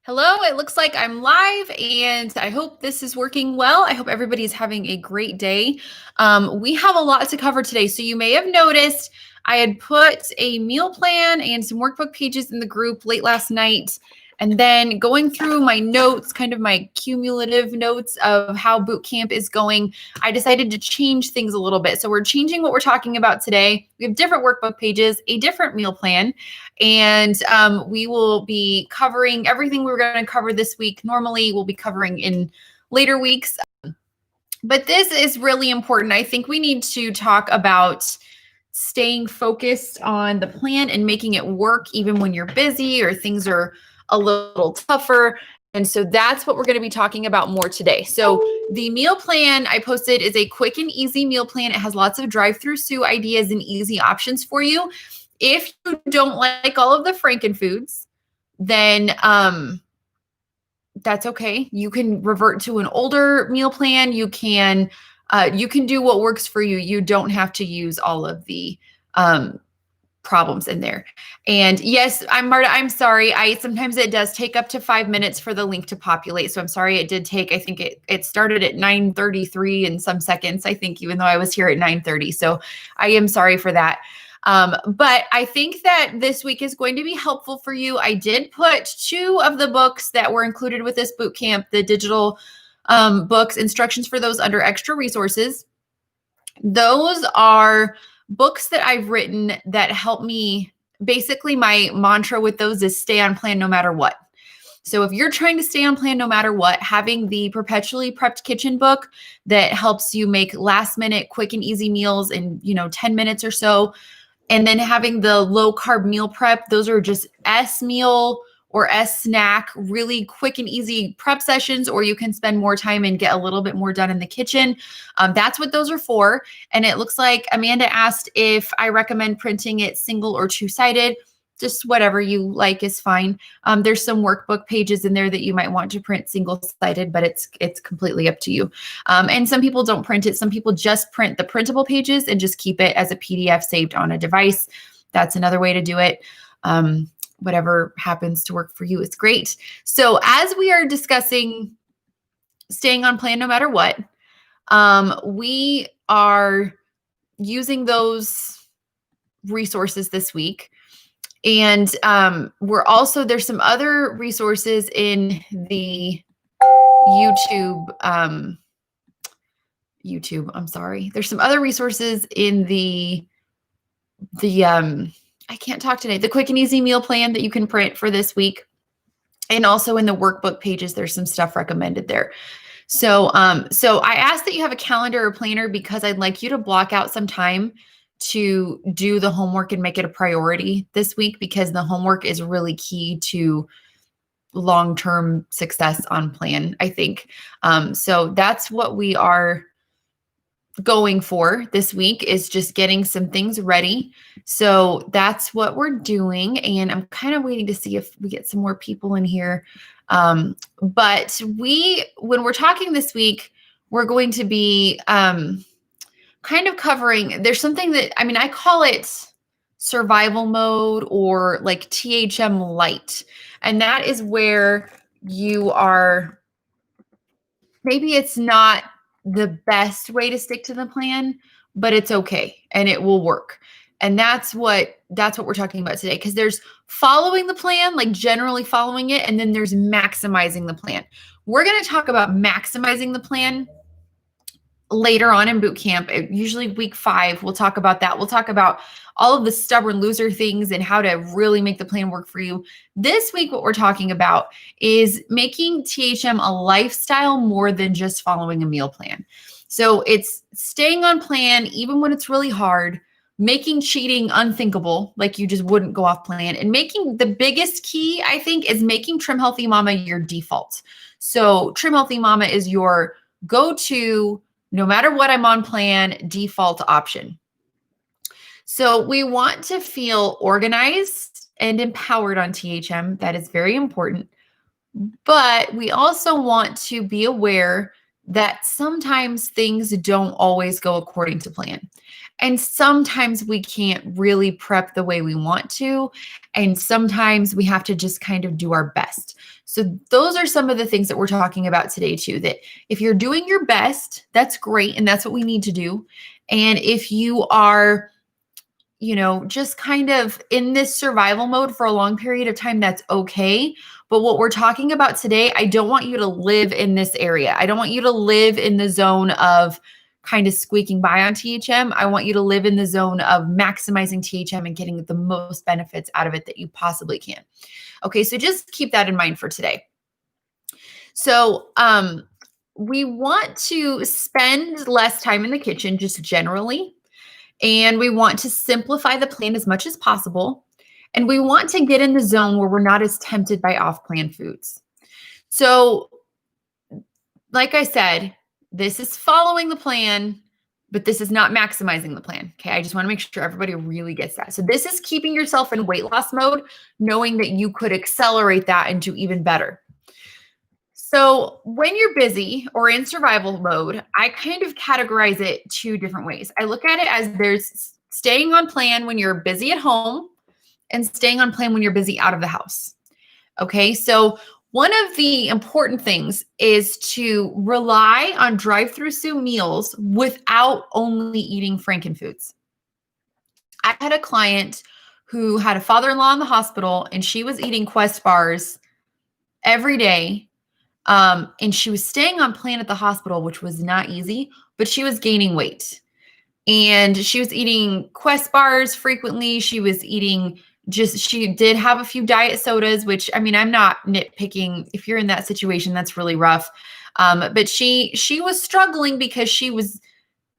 Hello, it looks like I'm live and I hope this is working well. I hope everybody's having a great day. We have a lot to cover today. So you may have noticed I had put a meal plan and some workbook pages in the group late last night. And then going through my notes, kind of my cumulative notes of how boot camp is going, I decided to change things a little bit. So we're changing what we're talking about today. We have different workbook pages, a different meal plan, and we will be covering everything we were going to cover this week. Normally, we'll be covering in later weeks. But this is really important. I think we need to talk about staying focused on the plan and making it work even when you're busy or things are a little tougher. And so that's what we're going to be talking about more today. So the meal plan I posted is a quick and easy meal plan. It has lots of drive-through Sue ideas and easy options for you. If you don't like all of the Frankenfoods, then that's okay. You can revert to an older meal plan. You can do what works for you. You don't have to use all of the problems in there. And yes, Marta, I'm sorry. Sometimes it does take up to 5 minutes for the link to populate. So I'm sorry it did take, I think it started at 9:33 in some seconds, I think, even though I was here at 9:30. So I am sorry for that. But I think that this week is going to be helpful for you. I did put 2 of the books that were included with this boot camp, the digital books, instructions for those under extra resources. Those are books that I've written that help me. Basically, my mantra with those is stay on plan no matter what. So if you're trying to stay on plan no matter what, having the Perpetually Prepped Kitchen book that helps you make last minute quick and easy meals in 10 minutes or so, and then having the low carb meal prep, those are just S meal or S snack, really quick and easy prep sessions, or you can spend more time and get a little bit more done in the kitchen. That's what those are for. And it looks like Amanda asked if I recommend printing it single or two-sided. Just whatever you like is fine. There's some workbook pages in there that you might want to print single-sided, but it's completely up to you. And some people don't print it. Some people just print the printable pages and just keep it as a PDF saved on a device. That's another way to do it. Whatever happens to work for you is great. So as we are discussing staying on plan no matter what, we are using those resources this week. And there's some other resources in the YouTube. I'm sorry. There's some other resources in the I can't talk today. The quick and easy meal plan that you can print for this week. And also in the workbook pages, there's some stuff recommended there. So I asked that you have a calendar or planner because I'd like you to block out some time to do the homework and make it a priority this week, because the homework is really key to long-term success on plan, I think. So that's what we are going for this week, is just getting some things ready. So that's what we're doing. And I'm kind of waiting to see if we get some more people in here. But when we're talking this week, we're going to be kind of covering, there's something that, I call it survival mode or like THM light. And that is where you are, maybe it's not the best way to stick to the plan, but it's okay and it will work. And that's what we're talking about today, because there's following the plan, like generally following it, and then there's maximizing the plan. We're going to talk about maximizing the plan later on in boot camp. Usually week 5, we'll talk about that. We'll talk about all of the stubborn loser things and how to really make the plan work for you. This week, what we're talking about is making THM a lifestyle more than just following a meal plan. So it's staying on plan, even when it's really hard, making cheating unthinkable, like you just wouldn't go off plan, and making the biggest key, I think, is making Trim Healthy Mama your default. So Trim Healthy Mama is your go-to, no matter what I'm on plan, default option. So we want to feel organized and empowered on THM. That is very important. But we also want to be aware that sometimes things don't always go according to plan. And sometimes we can't really prep the way we want to. And sometimes we have to just kind of do our best. So those are some of the things that we're talking about today too, that if you're doing your best, that's great. And that's what we need to do. And if you are, just kind of in this survival mode for a long period of time, that's okay. But what we're talking about today, I don't want you to live in this area. I don't want you to live in the zone of kind of squeaking by on THM. I want you to live in the zone of maximizing THM and getting the most benefits out of it that you possibly can. Okay, so just keep that in mind for today. So we want to spend less time in the kitchen just generally, and we want to simplify the plan as much as possible. And we want to get in the zone where we're not as tempted by off-plan foods. So like I said, this is following the plan, but this is not maximizing the plan. Okay. I just want to make sure everybody really gets that. So this is keeping yourself in weight loss mode, knowing that you could accelerate that into even better. So when you're busy or in survival mode, I kind of categorize it two different ways. I look at it as there's staying on plan when you're busy at home and staying on plan when you're busy out of the house. Okay. So one of the important things is to rely on drive-through meals without only eating Frankenfoods. I had a client who had a father-in-law in the hospital, and she was eating Quest bars every day. And she was staying on plan at the hospital, which was not easy, but she was gaining weight. And she was eating Quest bars frequently. She was eating she did have a few diet sodas, which, I mean, I'm not nitpicking. If you're in that situation, that's really rough. But she was struggling because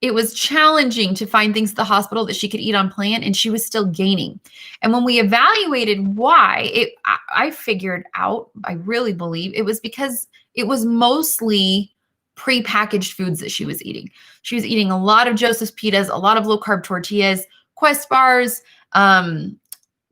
it was challenging to find things at the hospital that she could eat on plan, and she was still gaining. And when we evaluated why, I figured out, I really believe it was because it was mostly prepackaged foods that she was eating. She was eating a lot of Joseph's pitas, a lot of low carb tortillas, Quest bars,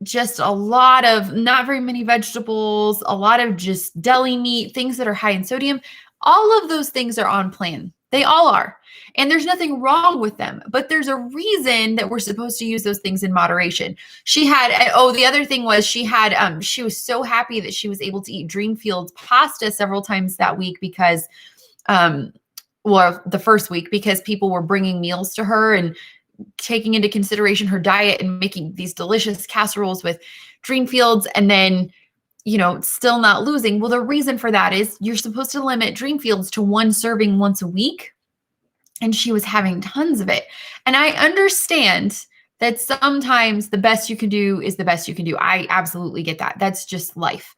just a lot of not very many vegetables, a lot of just deli meat, things that are high in sodium. All of those things are on plan. They all are. And there's nothing wrong with them, but there's a reason that we're supposed to use those things in moderation. She had, the other thing was she was so happy that she was able to eat Dreamfields pasta several times that week because, the first week, because people were bringing meals to her and taking into consideration her diet and making these delicious casseroles with Dreamfields, and then, still not losing. Well, the reason for that is you're supposed to limit Dreamfields to one serving once a week. And she was having tons of it. And I understand that sometimes the best you can do is the best you can do. I absolutely get that. That's just life.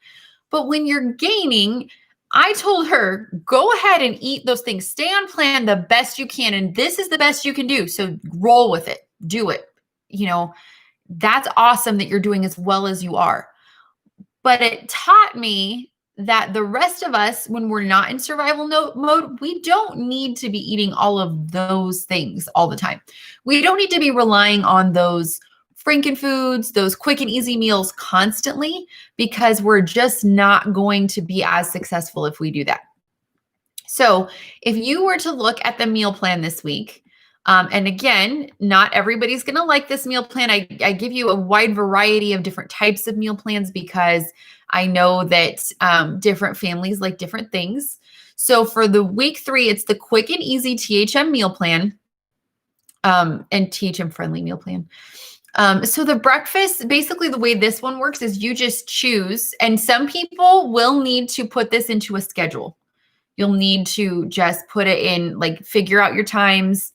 But when you're gaining, I told her, go ahead and eat those things. Stay on plan the best you can. And this is the best you can do. So roll with it. Do it. That's awesome that you're doing as well as you are. But it taught me that the rest of us, when we're not in survival mode, we don't need to be eating all of those things all the time. We don't need to be relying on those Frankenfoods, those quick and easy meals constantly, because we're just not going to be as successful if we do that. So if you were to look at the meal plan this week, and again, not everybody's going to like this meal plan. I give you a wide variety of different types of meal plans because I know that different families like different things. So for the week 3, it's the quick and easy THM meal plan, and THM friendly meal plan. So the breakfast, basically the way this one works is you just choose, and some people will need to put this into a schedule. You'll need to just put it in, like, figure out your times,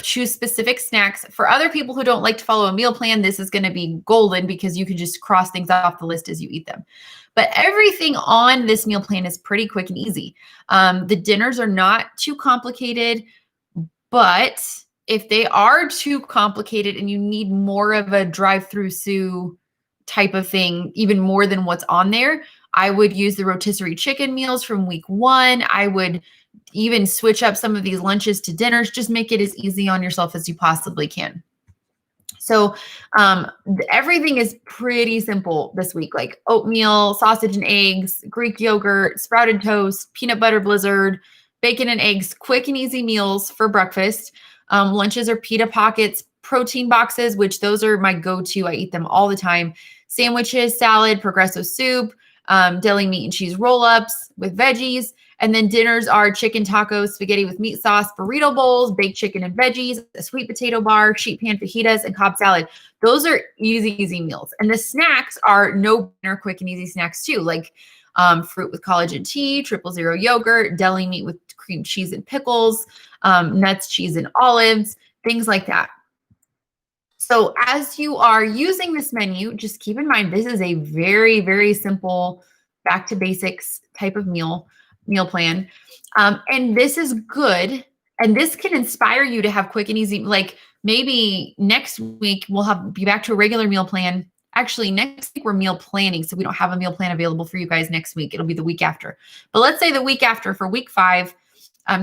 choose specific snacks. For other people who don't like to follow a meal plan, this is going to be golden because you can just cross things off the list as you eat them. But everything on this meal plan is pretty quick and easy. The dinners are not too complicated, but if they are too complicated and you need more of a drive-through type of thing, even more than what's on there, I would use the rotisserie chicken meals from week 1. I would even switch up some of these lunches to dinners. Just make it as easy on yourself as you possibly can. So everything is pretty simple this week, like oatmeal, sausage and eggs, Greek yogurt, sprouted toast, peanut butter blizzard, bacon and eggs, quick and easy meals for breakfast. Lunches are pita pockets, protein boxes, which those are my go-to. I eat them all the time. Sandwiches, salad, Progresso soup, deli meat and cheese roll-ups with veggies. And then dinners are chicken tacos, spaghetti with meat sauce, burrito bowls, baked chicken and veggies, a sweet potato bar, sheet pan fajitas, and Cobb salad. Those are easy meals. And the snacks are no-brainer, quick and easy snacks too, like fruit with collagen tea, 000 yogurt, deli meat with cream cheese and pickles, nuts, cheese, and olives, things like that. So as you are using this menu, just keep in mind, this is a very, very simple back to basics type of meal plan. And this is good. And this can inspire you to have quick and easy, like maybe next week we'll be back to a regular meal plan. Actually, next week we're meal planning. So we don't have a meal plan available for you guys next week. It'll be the week after. But let's say the week after for week 5,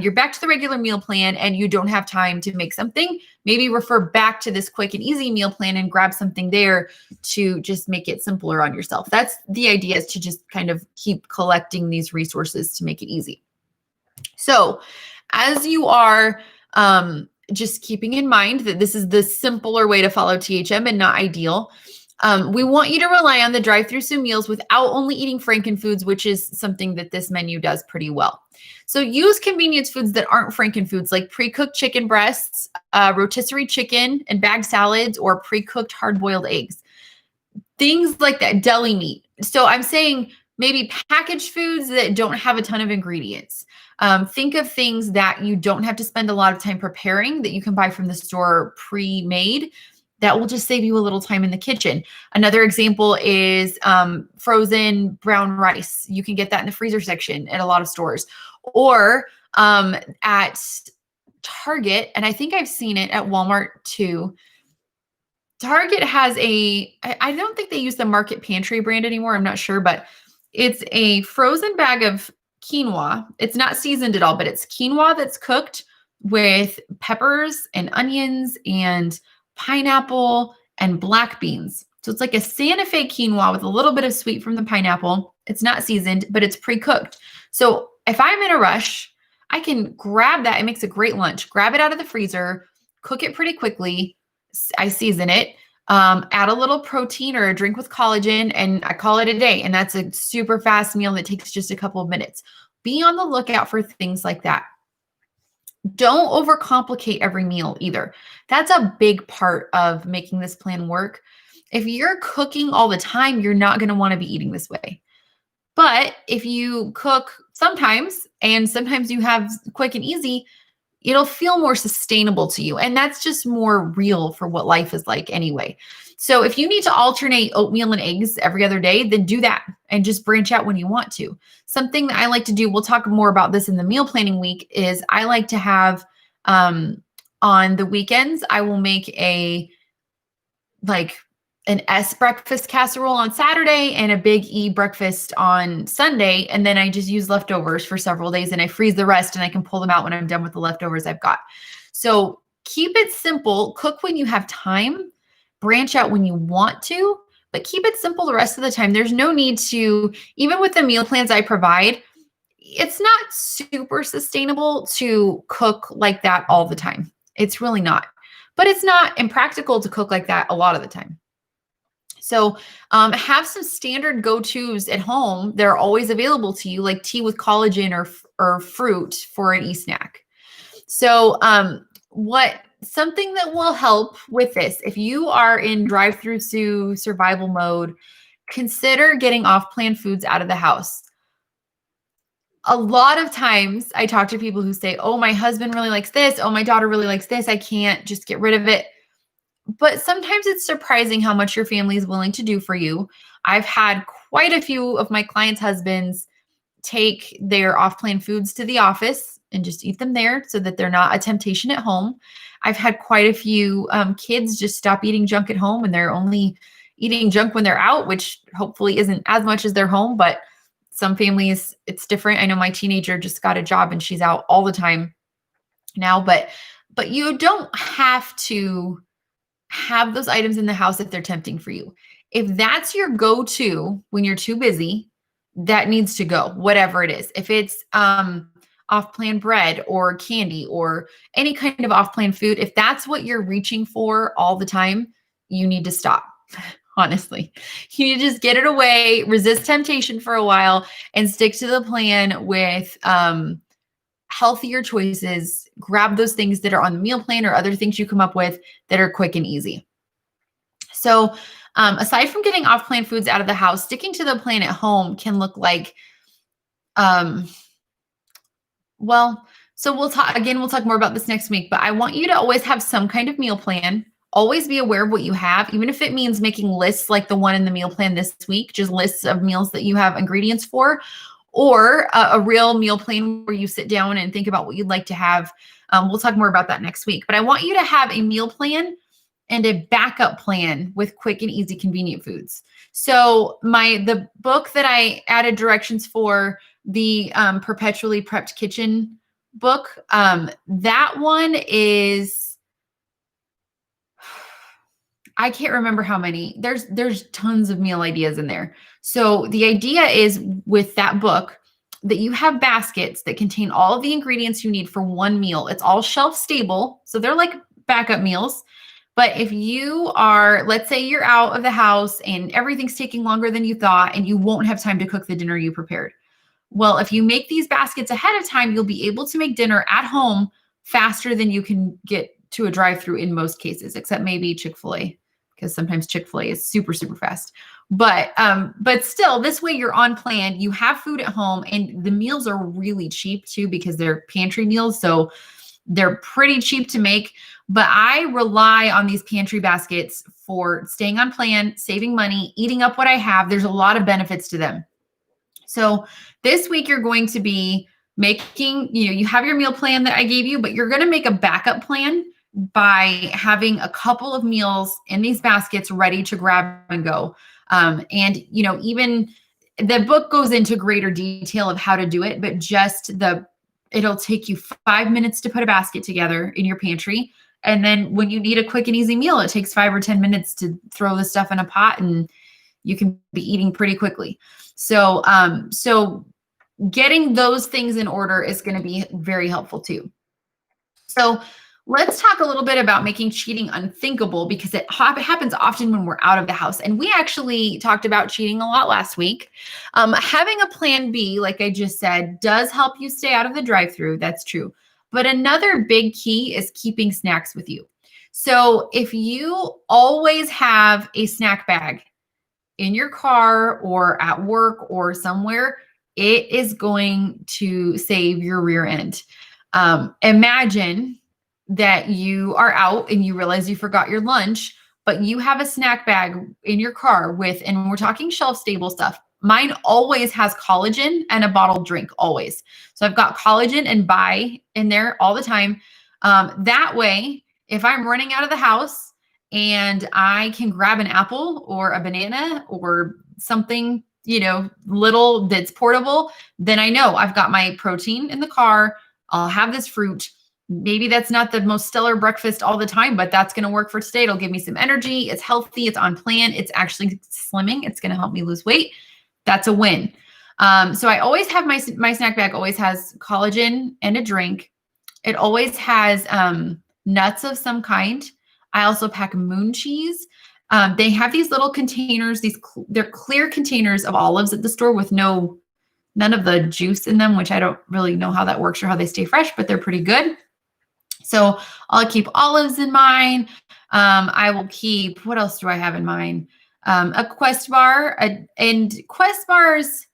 you're back to the regular meal plan and you don't have time to make something. Maybe refer back to this quick and easy meal plan and grab something there to just make it simpler on yourself. That's the idea, is to just kind of keep collecting these resources to make it easy. So as you are just keeping in mind that this is the simpler way to follow THM and not ideal, we want you to rely on the drive-through meals without only eating Frankenfoods, which is something that this menu does pretty well. So use convenience foods that aren't Frankenfoods, like pre-cooked chicken breasts, rotisserie chicken and bagged salads, or pre-cooked hard-boiled eggs. Things like that, deli meat. So I'm saying maybe packaged foods that don't have a ton of ingredients. Think of things that you don't have to spend a lot of time preparing, that you can buy from the store pre-made. That will just save you a little time in the kitchen. Another example is frozen brown rice. You can get that in the freezer section at a lot of stores, or at Target. And I think I've seen it at Walmart too. Target has I don't think they use the Market Pantry brand anymore. I'm not sure, but it's a frozen bag of quinoa. It's not seasoned at all, but it's quinoa that's cooked with peppers and onions and pineapple and black beans. So it's like a Santa Fe quinoa with a little bit of sweet from the pineapple. It's not seasoned, but it's pre-cooked. So if I'm in a rush, I can grab that. It makes a great lunch. Grab it out of the freezer, cook it pretty quickly. I season it, add a little protein or a drink with collagen, and I call it a day. And that's a super fast meal that takes just a couple of minutes. Be on the lookout for things like that. Don't overcomplicate every meal either. That's a big part of making this plan work. If you're cooking all the time, you're not going to want to be eating this way. But if you cook sometimes, and sometimes you have quick and easy, it'll feel more sustainable to you. And that's just more real for what life is like anyway. So if you need to alternate oatmeal and eggs every other day, then do that and just branch out when you want to. Something that I like to do, we'll talk more about this in the meal planning week, is I like to have on the weekends, I will make an S breakfast casserole on Saturday and a big E breakfast on Sunday. And then I just use leftovers for several days and I freeze the rest and I can pull them out when I'm done with the leftovers I've got. So keep it simple, cook when you have time, branch out when you want to, but keep it simple the rest of the time. There's no need to, even with the meal plans I provide, it's not super sustainable to cook like that all the time. It's really not, but it's not impractical to cook like that a lot of the time. So have some standard go-tos at home. They're always available to you, like tea with collagen or fruit for an e-snack. So something that will help with this, if you are in drive-through survival mode, consider getting off-plan foods out of the house. A lot of times I talk to people who say, oh, my husband really likes this. Oh, my daughter really likes this. I can't just get rid of it. But sometimes it's surprising how much your family is willing to do for you. I've had quite a few of my clients' husbands take their off-plan foods to the office and just eat them there so that they're not a temptation at home. I've had quite a few kids just stop eating junk at home and they're only eating junk when they're out, which hopefully isn't as much as their home, but some families, it's different. I know my teenager just got a job and she's out all the time now, but you don't have to have those items in the house if they're tempting for you. If that's your go-to when you're too busy, that needs to go, whatever it is. If it's off-plan bread or candy or any kind of off-plan food, if that's what you're reaching for all the time, you need to stop. Honestly, you need to just get it away, resist temptation for a while, and stick to the plan with healthier choices. Grab those things that are on the meal plan or other things you come up with that are quick and easy. So aside from getting off-plan foods out of the house, sticking to the plan at home can look like, so we'll talk more about this next week, but I want you to always have some kind of meal plan. Always be aware of what you have, even if it means making lists like the one in the meal plan this week, just lists of meals that you have ingredients for, or a real meal plan where you sit down and think about what you'd like to have. We'll talk more about that next week, but I want you to have a meal plan and a backup plan with quick and easy, convenient foods. So the book that I added directions for, the Perpetually Prepped Kitchen book, that one is, I can't remember how many. There's tons of meal ideas in there. So the idea is with that book that you have baskets that contain all of the ingredients you need for one meal. It's all shelf stable. So they're like backup meals. But if you are, let's say you're out of the house and everything's taking longer than you thought and you won't have time to cook the dinner you prepared. Well, if you make these baskets ahead of time, you'll be able to make dinner at home faster than you can get to a drive-through in most cases, except maybe Chick-fil-A, because sometimes Chick-fil-A is super, super fast. But still, this way you're on plan, you have food at home, and the meals are really cheap too because they're pantry meals. So they're pretty cheap to make, but I rely on these pantry baskets for staying on plan, saving money, eating up what I have. There's a lot of benefits to them. So this week you're going to be making, you have your meal plan that I gave you, but you're going to make a backup plan by having a couple of meals in these baskets ready to grab and go. Even the book goes into greater detail of how to do it, but it'll take you 5 minutes to put a basket together in your pantry. And then when you need a quick and easy meal, it takes 5 or 10 minutes to throw the stuff in a pot and you can be eating pretty quickly. So getting those things in order is going to be very helpful too. So let's talk a little bit about making cheating unthinkable, because it happens often when we're out of the house. And we actually talked about cheating a lot last week. Having a plan B, like I just said, does help you stay out of the drive-through. That's true. But another big key is keeping snacks with you. So if you always have a snack bag in your car or at work or somewhere, it is going to save your rear end. Imagine that you are out and you realize you forgot your lunch, but you have a snack bag in your car and we're talking shelf stable stuff. Mine always has collagen and a bottled drink, always. So I've got collagen and Bai in there all the time. That way, if I'm running out of the house and I can grab an apple or a banana or something, little that's portable, then I know I've got my protein in the car. I'll have this fruit. Maybe that's not the most stellar breakfast all the time, but that's going to work for today. It'll give me some energy. It's healthy. It's on plan. It's actually slimming. It's going to help me lose weight. That's a win. So I always have my snack bag always has collagen and a drink. It always has nuts of some kind. I also pack moon cheese. They have these little containers. They're clear containers of olives at the store with none of the juice in them, which I don't really know how that works or how they stay fresh, but they're pretty good. So I'll keep olives in mine. I will keep, what else do I have in mine? A Quest bar. And Quest bars,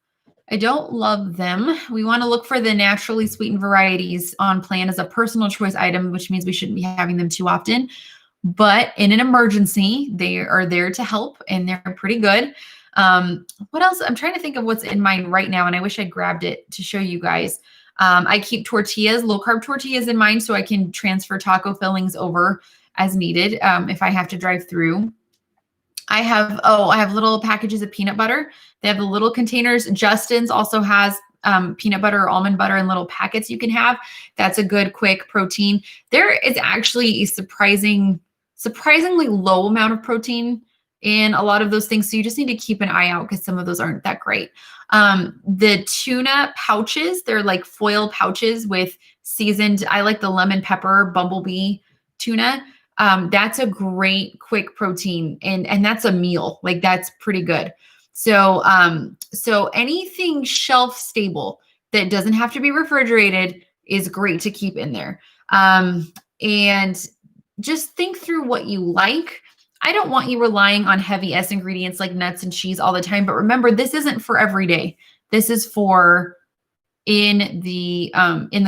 I don't love them. We want to look for the naturally sweetened varieties on plan as a personal choice item, which means we shouldn't be having them too often. But in an emergency, they are there to help and they're pretty good. What else? I'm trying to think of what's in mine right now, and I wish I'd grabbed it to show you guys. I keep tortillas, low carb tortillas in mine so I can transfer taco fillings over as needed if I have to drive through. I have little packages of peanut butter. They have the little containers. Justin's also has peanut butter or almond butter in little packets you can have. That's a good, quick protein. There is actually a surprisingly low amount of protein in a lot of those things. So you just need to keep an eye out because some of those aren't that great. The tuna pouches, they're like foil pouches with seasoned, I like the lemon pepper bumblebee tuna. That's a great quick protein and that's a meal. Like that's pretty good. So, so anything shelf stable that doesn't have to be refrigerated is great to keep in there. And just think through what you like. I don't want you relying on heavy S ingredients like nuts and cheese all the time, but remember, this isn't for every day. This is for in the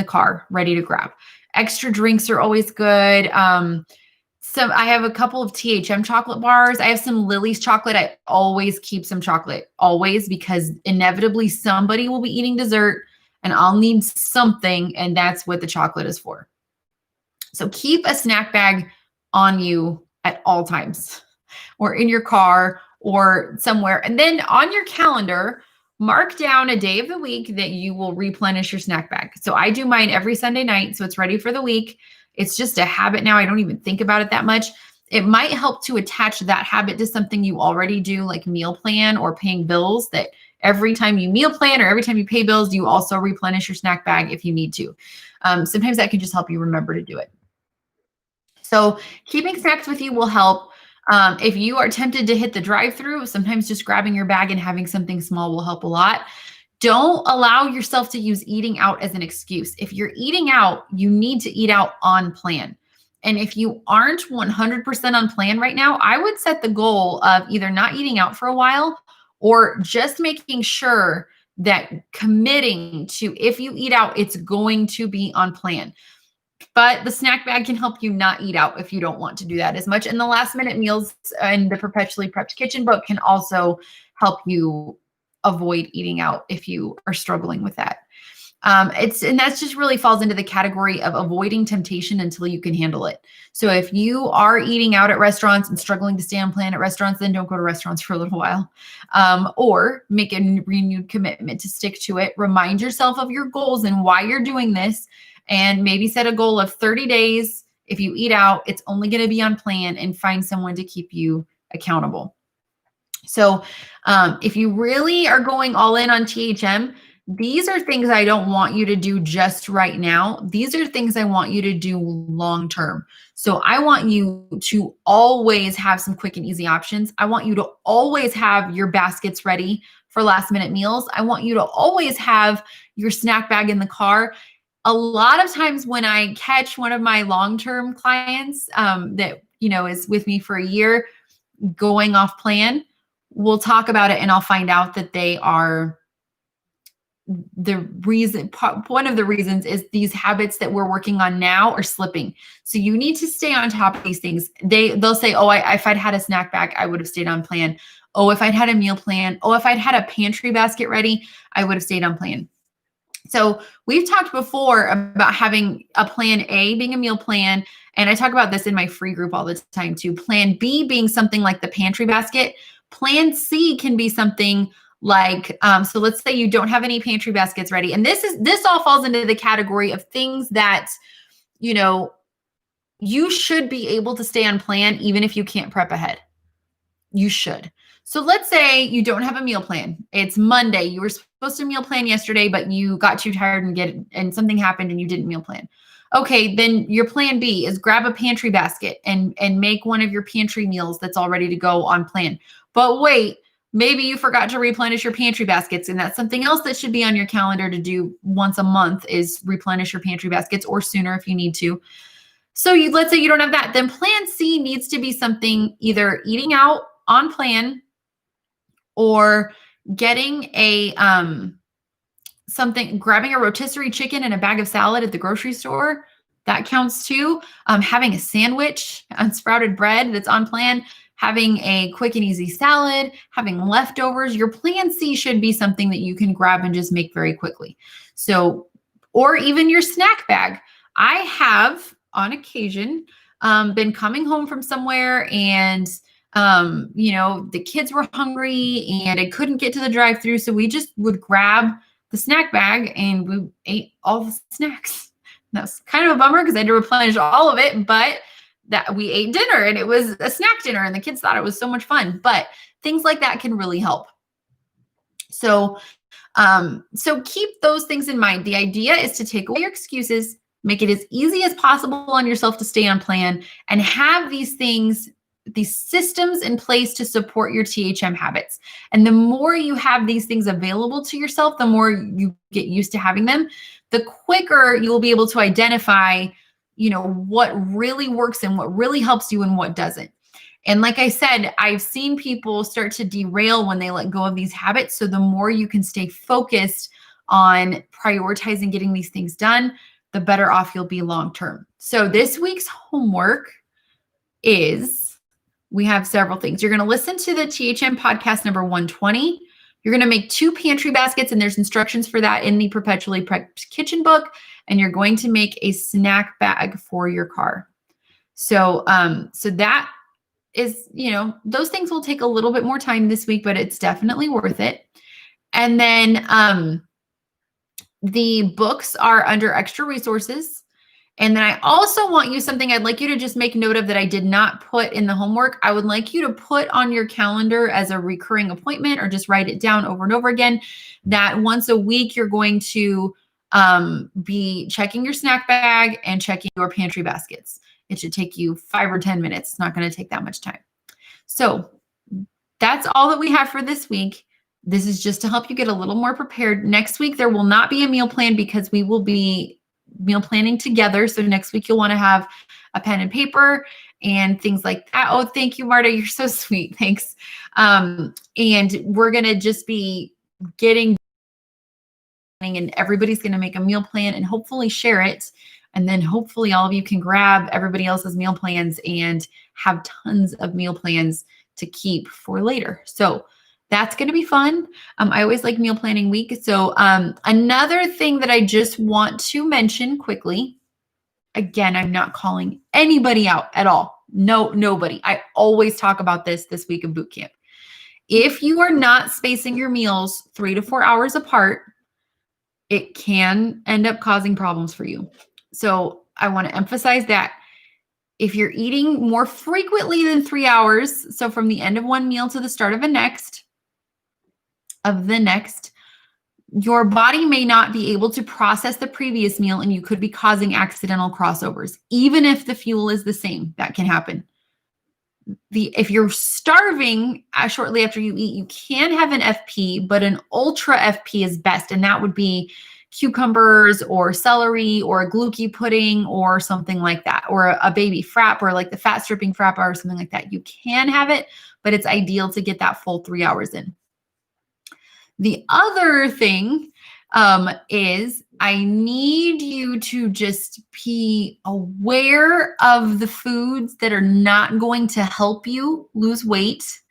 car, ready to grab. Extra drinks are always good. I have a couple of THM chocolate bars. I have some Lily's chocolate. I always keep some chocolate, always, because inevitably somebody will be eating dessert and I'll need something, and that's what the chocolate is for. So keep a snack bag on you at all times, or in your car or somewhere. And then on your calendar, mark down a day of the week that you will replenish your snack bag. So I do mine every Sunday night, so it's ready for the week. It's just a habit now. I don't even think about it that much. It might help to attach that habit to something you already do, like meal plan or paying bills, that every time you meal plan or every time you pay bills, you also replenish your snack bag if you need to. Sometimes that can just help you remember to do it. So keeping snacks with you will help. If you are tempted to hit the drive-through, sometimes just grabbing your bag and having something small will help a lot. Don't allow yourself to use eating out as an excuse. If you're eating out, you need to eat out on plan. And if you aren't 100% on plan right now, I would set the goal of either not eating out for a while or just making sure that committing to, if you eat out, it's going to be on plan. But the snack bag can help you not eat out if you don't want to do that as much. And the last minute meals and the Perpetually Prepped Kitchen book can also help you avoid eating out if you are struggling with that. And that's just really falls into the category of avoiding temptation until you can handle it. So if you are eating out at restaurants and struggling to stay on plan at restaurants, then don't go to restaurants for a little while, or make a renewed commitment to stick to it. Remind yourself of your goals and why you're doing this, and maybe set a goal of 30 days. If you eat out, it's only going to be on plan, and find someone to keep you accountable. So if you really are going all in on THM, these are things I don't want you to do just right now. These are things I want you to do long term. So I want you to always have some quick and easy options. I want you to always have your baskets ready for last minute meals. I want you to always have your snack bag in the car. A lot of times when I catch one of my long-term clients that, is with me for a year going off plan, we'll talk about it and I'll find out that they are one of the reasons is these habits that we're working on now are slipping. So you need to stay on top of these things. They'll say, oh, if I'd had a snack bag, I would have stayed on plan. Oh, if I'd had a meal plan. Oh, if I'd had a pantry basket ready, I would have stayed on plan. So we've talked before about having a plan A being a meal plan. And I talk about this in my free group all the time too. Plan B being something like the pantry basket. Plan C can be something like, so let's say you don't have any pantry baskets ready. And this all falls into the category of things that, you should be able to stay on plan even if you can't prep ahead. You should. So let's say you don't have a meal plan. It's Monday. You were supposed to meal plan yesterday, but you got too tired and something happened and you didn't meal plan. Okay, then your plan B is grab a pantry basket and make one of your pantry meals that's all ready to go on plan. But wait, maybe you forgot to replenish your pantry baskets, and that's something else that should be on your calendar to do once a month is replenish your pantry baskets, or sooner if you need to. So let's say you don't have that. Then plan C needs to be something either eating out on plan or getting grabbing a rotisserie chicken and a bag of salad at the grocery store. That counts too. Having a sandwich on sprouted bread that's on plan, having a quick and easy salad, having leftovers. Your plan C should be something that you can grab and just make very quickly. So, or even your snack bag. I have on occasion been coming home from somewhere and the kids were hungry and I couldn't get to the drive-thru. So we just would grab the snack bag and we ate all the snacks. That's kind of a bummer because I had to replenish all of it, but that we ate dinner and it was a snack dinner and the kids thought it was so much fun. But things like that can really help. So keep those things in mind. The idea is to take away your excuses, make it as easy as possible on yourself to stay on plan, and have these things, these systems in place to support your THM habits. And the more you have these things available to yourself, the more you get used to having them, the quicker you'll be able to identify, what really works and what really helps you and what doesn't. And like I said, I've seen people start to derail when they let go of these habits. So the more you can stay focused on prioritizing getting these things done, the better off you'll be long-term. So this week's homework is, we have several things. You're going to listen to the THM podcast number 120. You're going to make 2 pantry baskets, and there's instructions for that in the Perpetually Prepped Kitchen book. And you're going to make a snack bag for your car. So that is, those things will take a little bit more time this week, but it's definitely worth it. And then the books are under extra resources. And then I also want you, something I'd like you to just make note of that I did not put in the homework. I would like you to put on your calendar as a recurring appointment, or just write it down over and over again, that once a week you're going to be checking your snack bag and checking your pantry baskets. It should take you 5 or 10 minutes. It's not going to take that much time. So that's all that we have for this week. This is just to help you get a little more prepared. Next week, there will not be a meal plan because we will be meal planning together. So next week, you'll want to have a pen and paper and things like that. Oh, thank you, Marta. You're so sweet. Thanks. And we're going to just be getting, and everybody's going to make a meal plan and hopefully share it. And then hopefully all of you can grab everybody else's meal plans and have tons of meal plans to keep for later. So that's going to be fun. I always like meal planning week. So another thing that I just want to mention quickly, again, I'm not calling anybody out at all. No, nobody. I always talk about this week of boot camp. If you are not spacing your meals 3 to 4 hours apart, it can end up causing problems for you. So I want to emphasize that if you're eating more frequently than 3 hours, so from the end of one meal to the start of the next, your body may not be able to process the previous meal, and you could be causing accidental crossovers. Even if the fuel is the same, that can happen. If you're starving shortly after you eat, you can have an FP, but an ultra FP is best. And that would be cucumbers or celery or a Glucki pudding or something like that, or a baby frap, or like the fat stripping frap or something like that. You can have it, but it's ideal to get that full 3 hours in. The other thing is I need you to just be aware of the foods that are not going to help you lose weight.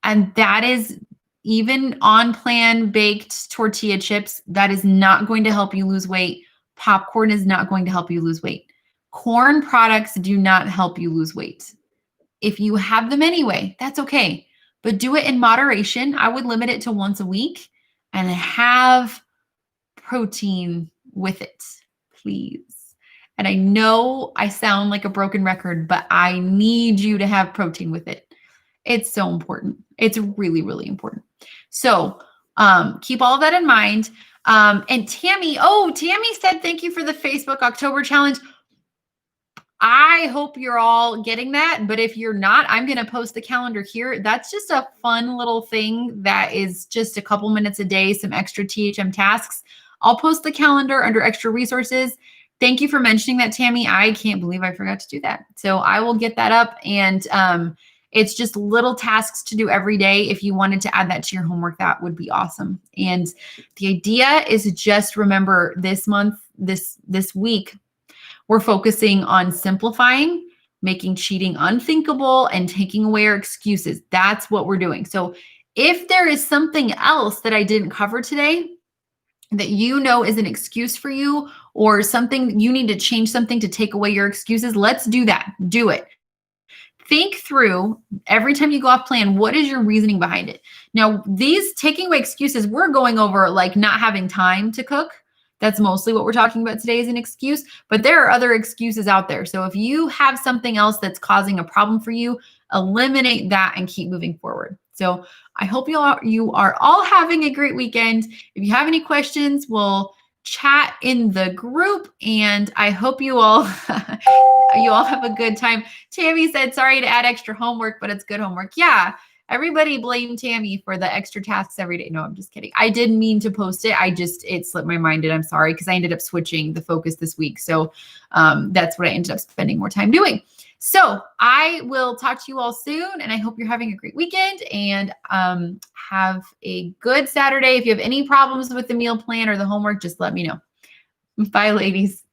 And that is even on plan baked tortilla chips. That is not going to help you lose weight. Popcorn is not going to help you lose weight. Corn products do not help you lose weight. If you have them anyway, that's okay. But do it in moderation. I would limit it to once a week and have protein with it, please. And I know I sound like a broken record, but I need you to have protein with it. It's so important. It's really, really important. So keep all of that in mind. And Tammy said, thank you for the Facebook October challenge. I hope you're all getting that. But if you're not, I'm going to post the calendar here. That's just a fun little thing that is just a couple minutes a day, some extra THM tasks. I'll post the calendar under extra resources. Thank you for mentioning that, Tammy. I can't believe I forgot to do that. So I will get that up. And it's just little tasks to do every day. If you wanted to add that to your homework, that would be awesome. And the idea is just remember this month, this week, we're focusing on simplifying, making cheating unthinkable, and taking away our excuses. That's what we're doing. So if there is something else that I didn't cover today that you know is an excuse for you, or something you need to change something to take away your excuses, let's do that. Do it. Think through every time you go off plan, what is your reasoning behind it? Now, these taking away excuses, we're going over like not having time to cook. That's mostly what we're talking about today as an excuse, but there are other excuses out there. So if you have something else that's causing a problem for you, eliminate that and keep moving forward. So I hope you are all having a great weekend. If you have any questions, we'll chat in the group, and I hope you all have a good time. Tammy said, sorry to add extra homework, but it's good homework. Yeah. Everybody blame Tammy for the extra tasks every day. No, I'm just kidding. I didn't mean to post it. It slipped my mind, and I'm sorry because I ended up switching the focus this week. So that's what I ended up spending more time doing. So I will talk to you all soon, and I hope you're having a great weekend, and have a good Saturday. If you have any problems with the meal plan or the homework, just let me know. Bye, ladies.